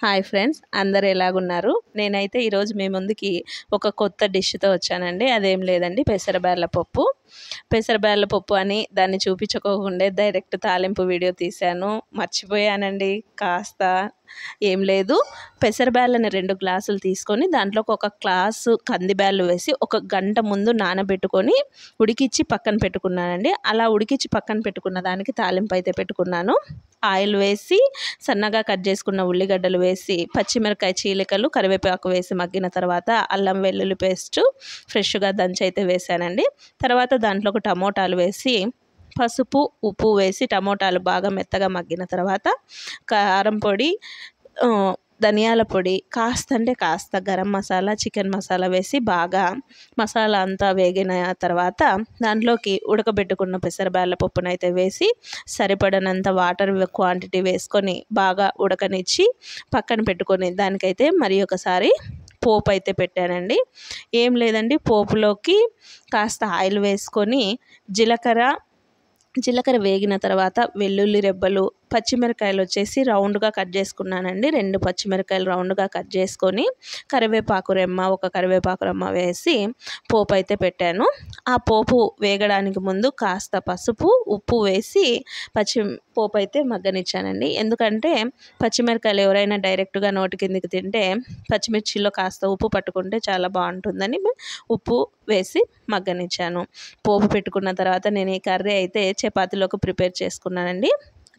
Hi friends, అందరు ఎలాగున్నారు? నేనైతే ఈరోజు మీ ముందుకి ఒక కొత్త డిష్తో వచ్చానండి. అదేం లేదండి, పెసరబేళ్ళ పప్పు. పెసరబేళ్ళ పప్పు అని దాన్ని చూపించుకోకుండా డైరెక్ట్ తాలింపు వీడియో తీశాను. మర్చిపోయానండి కాస్త. ఏం లేదు, పెసరబేళ్ళని 2 గ్లాసులు తీసుకొని దాంట్లోకి ఒక గ్లాసు కందిబ్యాళ్ళు వేసి ఒక గంట ముందు నానబెట్టుకొని ఉడికిచ్చి పక్కన పెట్టుకున్నానండి. అలా ఉడికిచ్చి పక్కన పెట్టుకున్న దానికి తాలింపు అయితే పెట్టుకున్నాను. ఆయిల్ వేసి సన్నగా కట్ చేసుకున్న ఉల్లిగడ్డలు వేసి పచ్చిమిరకాయ చీలికలు కరివేపాకు వేసి మగ్గిన తర్వాత అల్లం వెల్లుల్లి పేస్ట్ ఫ్రెష్గా దంచి అయితే వేసానండి. తర్వాత దాంట్లోకి టమోటాలు వేసి పసుపు ఉప్పు వేసి టమోటాలు బాగా మెత్తగా మగ్గిన తర్వాత కారం పొడి, ధనియాల పొడి, కాస్త గరం మసాలా, చికెన్ మసాలా వేసి బాగా మసాలా అంతా వేగిన తర్వాత దాంట్లోకి ఉడకబెట్టుకున్న పెసరబేళ్ళ పప్పునైతే వేసి సరిపడనంత వాటర్ క్వాంటిటీ వేసుకొని బాగా ఉడకనిచ్చి పక్కన పెట్టుకొని దానికైతే మరి ఒకసారి పోపు అయితే పెట్టానండి. ఏం లేదండి, పోపులోకి కాస్త ఆయిల్ వేసుకొని జీలకర్ర వేగిన తర్వాత వెల్లుల్లి రెబ్బలు, పచ్చిమిరకాయలు వచ్చేసి రౌండ్గా కట్ చేసుకున్నానండి. 2 పచ్చిమిరకాయలు రౌండ్గా కట్ చేసుకొని ఒక కరివేపాకు రెమ్మ వేసి పోపు అయితే పెట్టాను. ఆ పోపు వేగడానికి ముందు కాస్త పసుపు ఉప్పు వేసి పోపు అయితే మగ్గనిచ్చానండి. ఎందుకంటే పచ్చిమిరకాయలు ఎవరైనా డైరెక్ట్గా నోటి కిందికి తింటే పచ్చిమిర్చిలో కాస్త ఉప్పు పట్టుకుంటే చాలా బాగుంటుందని ఉప్పు వేసి మగ్గనిచ్చాను. పోపు పెట్టుకున్న తర్వాత నేను ఈ కర్రీ అయితే చపాతీలోకి ప్రిపేర్ చేసుకున్నానండి.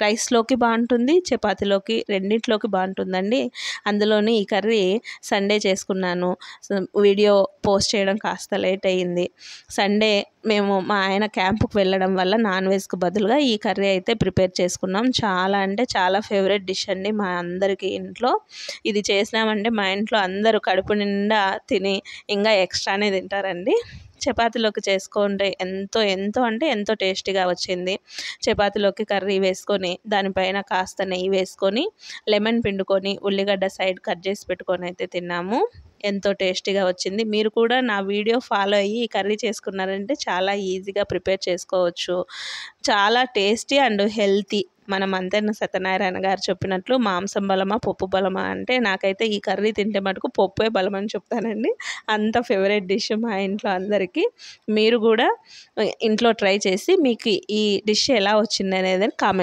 రైస్లోకి బాగుంటుంది, చపాతీలోకి రెండింటిలోకి బాగుంటుందండి. అందులోని ఈ కర్రీ సండే చేసుకున్నాను. వీడియో పోస్ట్ చేయడం కాస్త లేట్ అయ్యింది. సండే మేము మా ఆయన క్యాంపుకి వెళ్ళడం వల్ల నాన్ వెజ్కి బదులుగా ఈ కర్రీ అయితే ప్రిపేర్ చేసుకున్నాం. చాలా అంటే చాలా ఫేవరెట్ డిష్ అండి మా అందరికీ ఇంట్లో. ఇది చేసినామంటే మా ఇంట్లో అందరూ కడుపు నిండా తిని ఇంకా ఎక్స్ట్రానే తింటారండి. చపాతీలోకి చేసుకుంటే ఎంతో టేస్టీగా వచ్చింది. చపాతీలోకి కర్రీ వేసుకొని దానిపైన కాస్త నెయ్యి వేసుకొని లెమన్ పిండుకొని ఉల్లిగడ్డ సైడ్ కట్ చేసి పెట్టుకొని అయితే తిన్నాము. ఎంతో టేస్టీగా వచ్చింది. మీరు కూడా నా వీడియో ఫాలో అయ్యి ఈ కర్రీ చేసుకున్నారంటే చాలా ఈజీగా ప్రిపేర్ చేసుకోవచ్చు. చాలా టేస్టీ అండ్ హెల్తీ. మన మంతెన సత్యనారాయణ గారు చెప్పినట్లు మాంసం బలమా పప్పు బలమా అంటే నాకైతే ఈ కర్రీ తింటే మటుకు పప్పే బలం అని చెప్తానండి. అంత ఫేవరెట్ డిష్ మా ఇంట్లో అందరికీ. మీరు కూడా ఇంట్లో ట్రై చేసి మీకు ఈ డిష్ ఎలా వచ్చింది అనేది కామెంట్